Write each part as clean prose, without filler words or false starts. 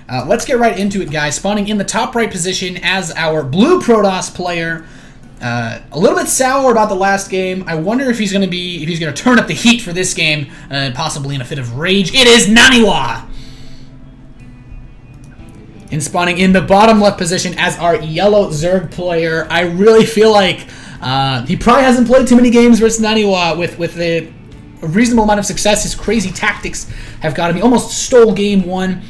Let's get right into it, guys. Spawning in the top right position as our blue Protoss player. A little bit sour about the last game. I wonder if he's going to turn up the heat for this game, possibly in a fit of rage. It is NaNiwa! And spawning in the bottom left position as our yellow Zerg player. I really feel like he probably hasn't played too many games versus NaNiwa with a reasonable amount of success. His crazy tactics have got him. He almost stole game 1.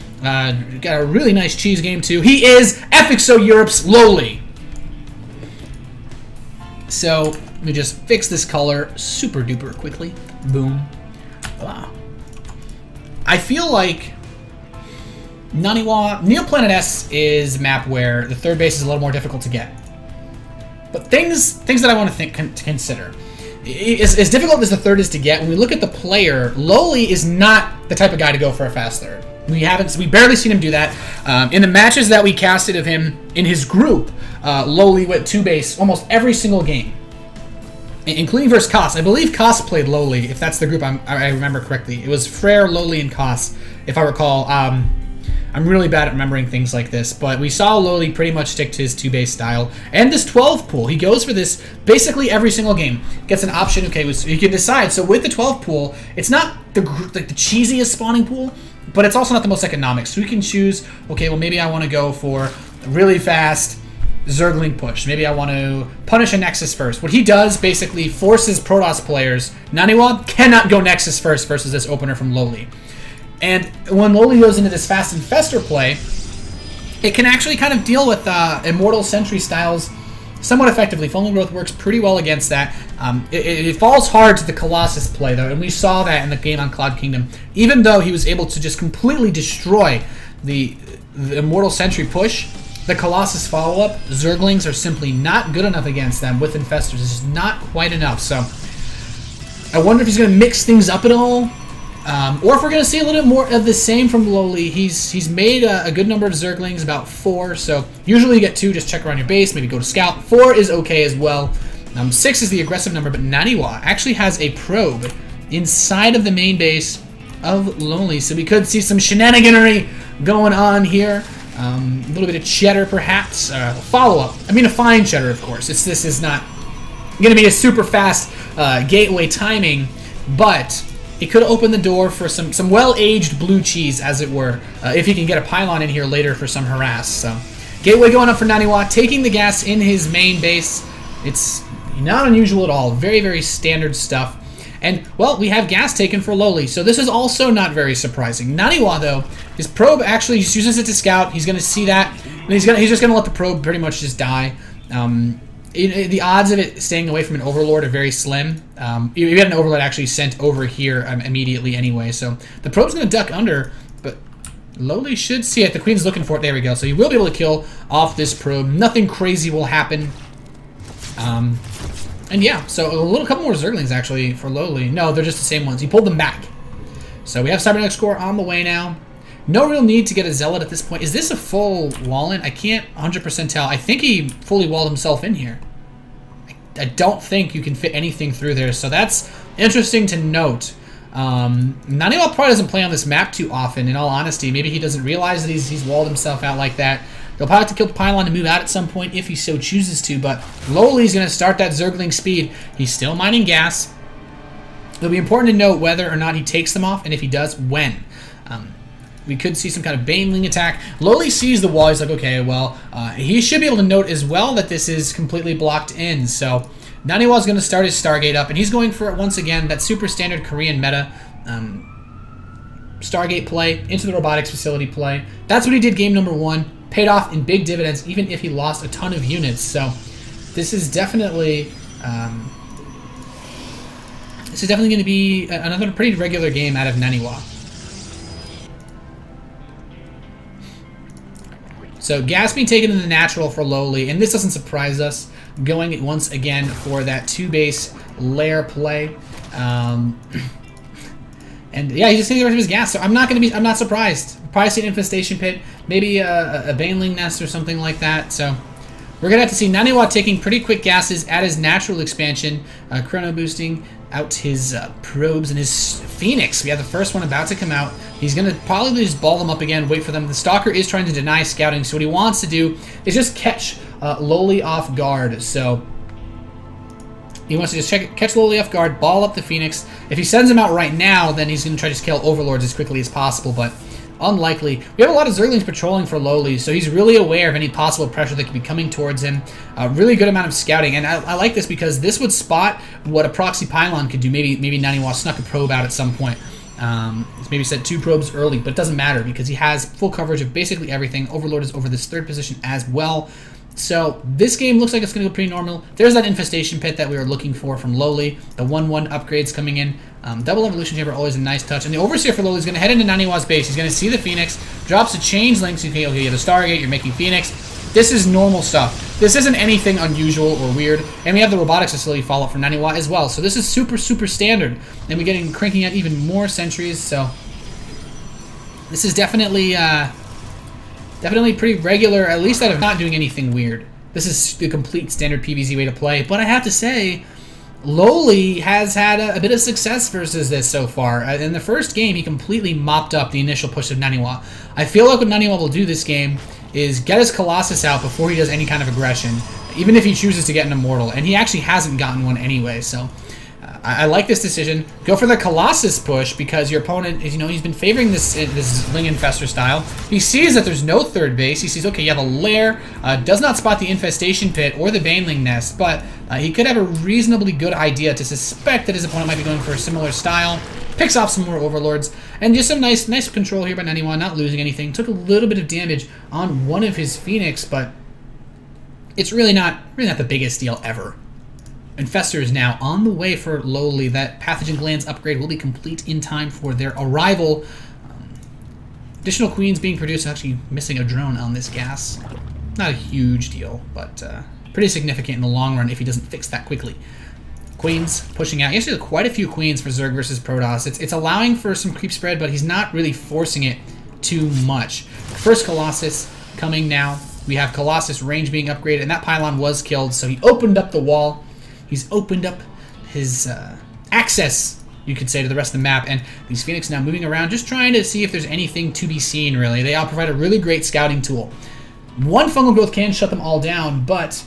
Got a really nice cheese game 2. He is FXOLoWeLy. So let me just fix this color super duper quickly. Boom. Wow. I feel like NaNiwa, Neoplanet S is a map where the third base is a little more difficult to get. But things that I want to consider. As difficult as the third is to get, when we look at the player, Lowly is not the type of guy to go for a fast third. We barely seen him do that. In the matches that we casted of him in his group, Lowly went 2 base almost every single game, including versus Koss. I believe Koss played Lowly, if that's the group I remember correctly. It was Frere, Lowly, and Koss, if I recall. I'm really bad at remembering things like this, but we saw Lowly pretty much stick to his 2-base style. And this 12 pool, he goes for this basically every single game. Gets an option, okay, so you can decide. So with the 12 pool, it's not the cheesiest spawning pool, but it's also not the most economic. So we can choose, okay, well maybe I want to go for a really fast Zergling push. Maybe I want to punish a Nexus first. What he does basically forces Protoss players. NaNiwa cannot go Nexus first versus this opener from Lowly. And when Lowly goes into this fast infester play, it can actually kind of deal with Immortal Sentry styles somewhat effectively. Foaming Growth works pretty well against that. It falls hard to the Colossus play, though, and we saw that in the game on Cloud Kingdom. Even though he was able to just completely destroy the Immortal Sentry push, the Colossus follow-up, Zerglings are simply not good enough against them with Infestors. It's just not quite enough. So I wonder if he's going to mix things up at all. Or if we're going to see a little bit more of the same from Lowly. He's made a good number of Zerglings, about 4. So usually you get 2, just check around your base, maybe go to Scout. 4 is okay as well. 6 is the aggressive number, but NaNiwa actually has a probe inside of the main base of Lowly. So we could see some shenaniganery going on here. A little bit of cheddar, perhaps. Follow-up. I mean, a fine cheddar, of course. This is not going to be a super fast gateway timing, but it could open the door for some well-aged blue cheese, as it were, if he can get a pylon in here later for some harass. So, gateway going up for NaNiwa, taking the gas in his main base. It's not unusual at all. Very, very standard stuff. And, well, we have gas taken for Lowly, so this is also not very surprising. NaNiwa, though, his probe actually just uses it to scout. He's going to see that, and he's just going to let the probe pretty much just die. The odds of it staying away from an Overlord are very slim. You had an Overlord actually sent over here immediately anyway, so the probe's going to duck under, but Lowly should see it. The Queen's looking for it. There we go. So you will be able to kill off this probe. Nothing crazy will happen. And yeah, so a couple more Zerglings actually for Lowly. No, they're just the same ones. He pulled them back. So we have Cybernetic Score on the way now. No real need to get a Zealot at this point. Is this a full wall-in? I can't 100% tell. I think he fully walled himself in here. I don't think you can fit anything through there, so that's interesting to note. NaNiwa probably doesn't play on this map too often, in all honesty. Maybe he doesn't realize that he's walled himself out like that. He'll probably have to kill the Pylon to move out at some point if he so chooses to, but Lowly's going to start that Zergling speed. He's still mining gas. It'll be important to note whether or not he takes them off, and if he does, when. We could see some kind of Baneling attack. Lowly sees the wall. He's like, okay, well, he should be able to note as well that this is completely blocked in. So NaNiwa's going to start his Stargate up, and he's going for, once again, that super standard Korean meta Stargate play into the robotics facility play. That's what he did game number 1. Paid off in big dividends, even if he lost a ton of units. So this is definitely going to be another pretty regular game out of NaNiwa. So gas being taken in the natural for Lowly, and this doesn't surprise us. Going once again for that 2-base lair play, and yeah, he's just taking the rest of his gas. So I'm not surprised. Probably see an infestation pit, maybe a Baneling nest or something like that. So we're gonna have to see NaNiwa taking pretty quick gases at his natural expansion, chrono boosting out his probes and his Phoenix. We have the first one about to come out. He's going to probably just ball them up again, wait for them. The Stalker is trying to deny scouting, so what he wants to do is just catch LoWeLy off guard. So he wants to just catch LoWeLy off guard, ball up the Phoenix. If he sends him out right now, then he's going to try to kill Overlords as quickly as possible, but unlikely. We have a lot of Zerglings patrolling for LoWeLy, so he's really aware of any possible pressure that could be coming towards him. A really good amount of scouting, and I like this because this would spot what a proxy pylon could do. Maybe NaNiwa snuck a probe out at some point. He's maybe sent 2 probes early, but it doesn't matter because he has full coverage of basically everything. Overlord is over this 3rd position as well. So this game looks like it's going to go pretty normal. There's that infestation pit that we were looking for from LoWeLy. The 1/1 upgrades coming in. Double evolution chamber, always a nice touch. And the overseer for LoWeLy is going to head into NaNiwa's base. He's going to see the Phoenix, drops a changeling. So okay, you have the Stargate, you're making Phoenix. This is normal stuff. This isn't anything unusual or weird. And we have the robotics facility follow-up from NaNiwa as well. So this is super, super standard. And we're getting cranking out even more sentries. So this is definitely pretty regular, at least out of not doing anything weird. This is the complete standard PvZ way to play. But I have to say, LoWeLy has had a bit of success versus this so far. In the first game, he completely mopped up the initial push of NaNiwa. I feel like what NaNiwa will do this game is get his Colossus out before he does any kind of aggression, even if he chooses to get an Immortal. And he actually hasn't gotten one anyway, so I like this decision. Go for the Colossus push because your opponent is, he's been favoring this Ling Infestor style. He sees that there's no 3rd base. He sees, okay, you have a lair. Does not spot the Infestation Pit or the Baneling Nest, but he could have a reasonably good idea to suspect that his opponent might be going for a similar style. Picks off some more Overlords, and just some nice control here by NaNiwa, not losing anything. Took a little bit of damage on one of his Phoenix, but it's really not the biggest deal ever. Infestor is now on the way for LoWeLy. That Pathogen Glands upgrade will be complete in time for their arrival. Additional queens being produced. Actually missing a drone on this gas. Not a huge deal, but pretty significant in the long run if he doesn't fix that quickly. Queens pushing out. He actually has quite a few queens for Zerg versus Protoss. It's allowing for some creep spread, but he's not really forcing it too much. First Colossus coming now. We have Colossus range being upgraded, and that pylon was killed, so he opened up the wall. He's opened up his access, you could say, to the rest of the map. And these Phoenix now moving around, just trying to see if there's anything to be seen, really. They all provide a really great scouting tool. One fungal growth can shut them all down, but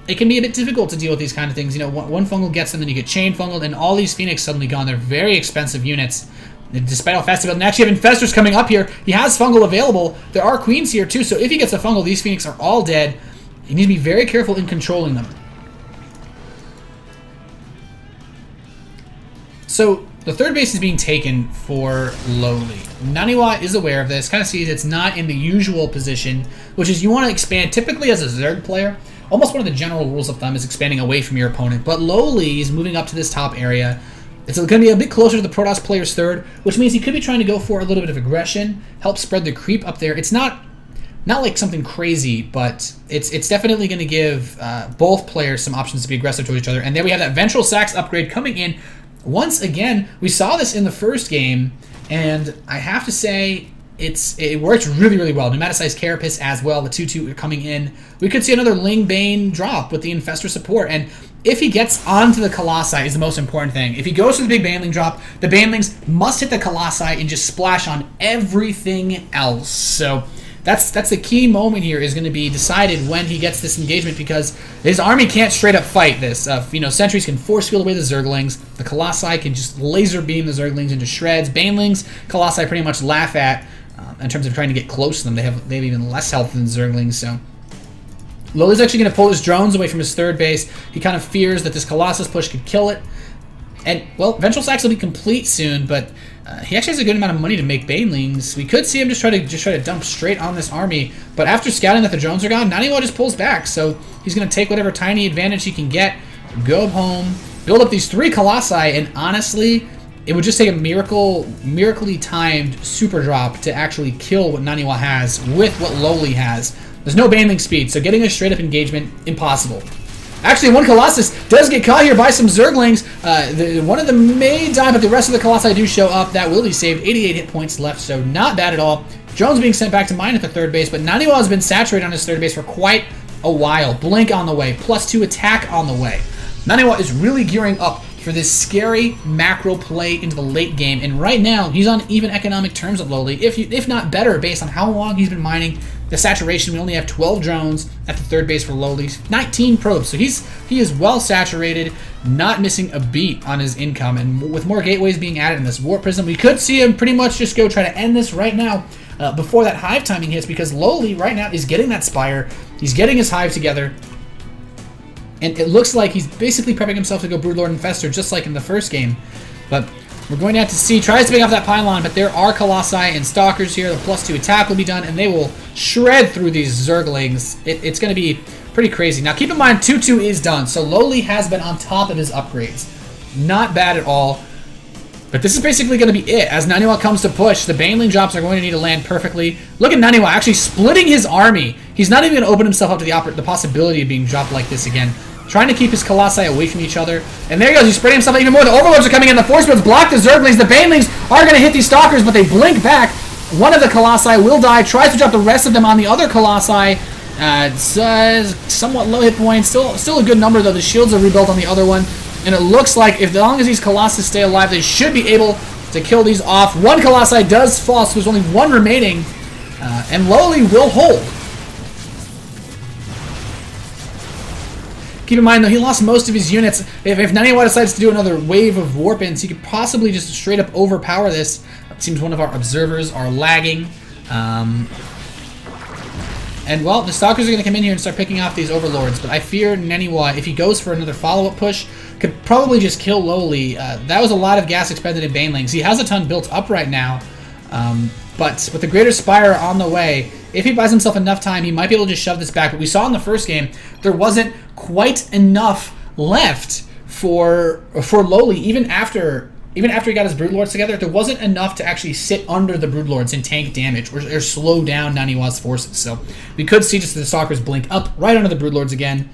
it can be a bit difficult to deal with these kind of things. One fungal gets them, then you get chain fungal, and all these Phoenix suddenly gone. They're very expensive units. Despite how fast they build. And actually have Infestors coming up here. He has fungal available. There are queens here, too. So if he gets a fungal, these Phoenix are all dead. You need to be very careful in controlling them. So the 3rd base is being taken for LoWeLy. NaNiwa is aware of this, kind of sees it's not in the usual position, which is you want to expand. Typically as a Zerg player, almost one of the general rules of thumb is expanding away from your opponent. But LoWeLy is moving up to this top area. It's going to be a bit closer to the Protoss player's 3rd, which means he could be trying to go for a little bit of aggression, help spread the creep up there. It's not like something crazy, but it's definitely going to give both players some options to be aggressive towards each other. And then we have that Ventral Sacs upgrade coming in. Once again, we saw this in the first game, and I have to say it works really, really well. Pneumaticized Carapace as well, the 2/2 are coming in. We could see another Ling Bane drop with the Infestor support, and if he gets onto the Colossi is the most important thing. If he goes for the big Baneling drop, the Banelings must hit the Colossi and just splash on everything else. So that's the key moment here is going to be decided when he gets this engagement, because his army can't straight up fight this. Sentries can force field away the Zerglings. The Colossi can just laser beam the Zerglings into shreds. Banelings, Colossi pretty much laugh at in terms of trying to get close to them. They have even less health than Zerglings, so LoWeLy's actually going to pull his drones away from his 3rd base. He kind of fears that this Colossus push could kill it. And, well, Ventral Sacs will be complete soon, but he actually has a good amount of money to make Banelings. We could see him just try to dump straight on this army, but after scouting that the drones are gone, NaNiwa just pulls back, so he's going to take whatever tiny advantage he can get, go home, build up these 3 Colossi, and honestly, it would just take a miraculously timed super drop to actually kill what NaNiwa has with what LoWeLy has. There's no Baneling speed, so getting a straight-up engagement, impossible. Actually, one Colossus does get caught here by some Zerglings. One of them may die, but the rest of the Colossi do show up. That will be saved. 88 hit points left, so not bad at all. Drones being sent back to mine at the 3rd base, but NaNiwa has been saturated on his 3rd base for quite a while. Blink on the way, +2 attack on the way. NaNiwa is really gearing up for this scary macro play into the late game. And right now, he's on even economic terms with Lowly, if not better, based on how long he's been mining. The saturation, we only have 12 drones at the third base for Lowly, 19 probes. So he is well saturated, not missing a beat on his income. And with more gateways being added in this Warp Prism, we could see him pretty much just go try to end this right now before that hive timing hits, because Lowly right now is getting that Spire. He's getting his hive together. And it looks like he's basically prepping himself to go Broodlord Infestor, just like in the first game. But we're going to have to see. Tries to pick off that pylon, but there are Colossi and Stalkers here. The +2 attack will be done, and they will shred through these Zerglings. It's going to be pretty crazy. Now, keep in mind, 2-2 is done, so Lowly has been on top of his upgrades. Not bad at all. But this is basically going to be it. As NaNiwa comes to push, the Baneling drops are going to need to land perfectly. Look at NaNiwa actually splitting his army. He's not even going to open himself up to the possibility of being dropped like this again. Trying to keep his Colossi away from each other. And there he goes. He's spreading himself even more. The Overlords are coming in. The Force Fields block the Zerglings. The Banelings are going to hit these Stalkers, but they blink back. One of the Colossi will die. Tries to drop the rest of them on the other Colossi. Somewhat low hit points. Still a good number, though. The shields are rebuilt on the other one. And it looks like as long as these Colossi stay alive, they should be able to kill these off. One Colossi does fall, so there's only one remaining. And Lowly will hold. Keep in mind, though, he lost most of his units. If NaNiwa decides to do another wave of warp-ins, he could possibly just straight up overpower this. It seems one of our observers are lagging. And, well, the Stalkers are going to come in here and start picking off these Overlords. But I fear NaNiwa, if he goes for another follow-up push, could probably just kill Lowly. That was a lot of gas expended in Banelings. He has a ton built up right now. But with the Greater Spire on the way, if he buys himself enough time, he might be able to just shove this back. But we saw in the first game, there wasn't quite enough left for Lowly. Even after he got his Broodlords together, there wasn't enough to actually sit under the Broodlords and tank damage or slow down NaNiwa's forces. So we could see just the Stalkers blink up right under the Broodlords again.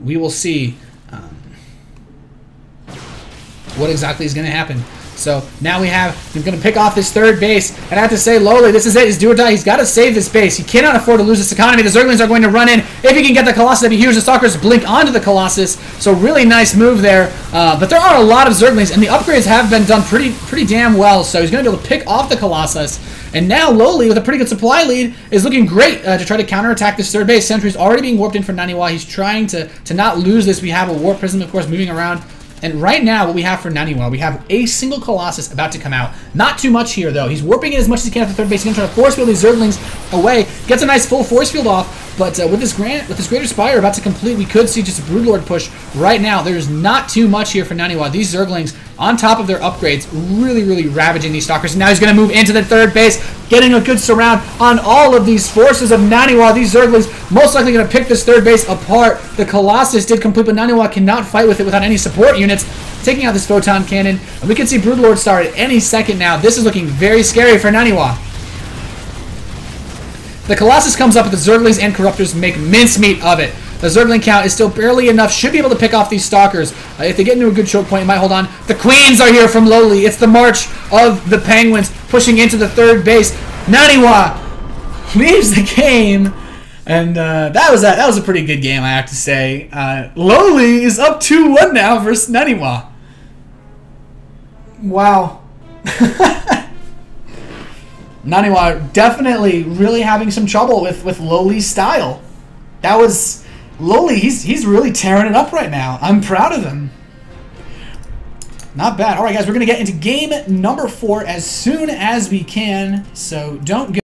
We will see what exactly is going to happen. So now he's going to pick off this third base. And I have to say, Lowly, this is it. He's do or die. He's got to save this base. He cannot afford to lose this economy. The Zerglings are going to run in. If he can get the Colossus, that'd be huge. The Stalkers blink onto the Colossus. So really nice move there. But there are a lot of Zerglings, and the upgrades have been done pretty damn well. So he's going to be able to pick off the Colossus. And now Lowly, with a pretty good supply lead, is looking great to try to counterattack this third base. Sentry's already being warped in for NaNiwa. He's trying to not lose this. We have a Warp Prism, of course, moving around. And right now, what we have for NaNiwa, we have a single Colossus about to come out. Not too much here, though. He's warping it as much as he can at the third base. He's going to try to force field these Zerglings away. Gets a nice full force field off. But with this Greater Spire about to complete, we could see just a Broodlord push right now. There's not too much here for NaNiwa. These Zerglings, on top of their upgrades, really ravaging these Stalkers. And now he's going to move into the third base, getting a good surround on all of these forces of NaNiwa. These Zerglings most likely going to pick this third base apart. The Colossus did complete, but NaNiwa cannot fight with it without any support units. Taking out this Photon Cannon. And we can see Broodlord start at any second now. This is looking very scary for NaNiwa. The Colossus comes up, but the Zerglings and Corruptors make mincemeat of it. The Zergling count is still barely enough. Should be able to pick off these Stalkers. If they get into a good choke point, it might hold on. The Queens are here from Lowly. It's the march of the Penguins pushing into the third base. NaNiwa leaves the game. And that was a pretty good game, I have to say. Lowly is up 2-1 now versus NaNiwa. Wow. NaNiwa definitely really having some trouble with Lowly's style. That was Lowly. He's really tearing it up right now. I'm proud of him. Not bad. All right, guys, we're gonna get into game number 4 as soon as we can. So don't go.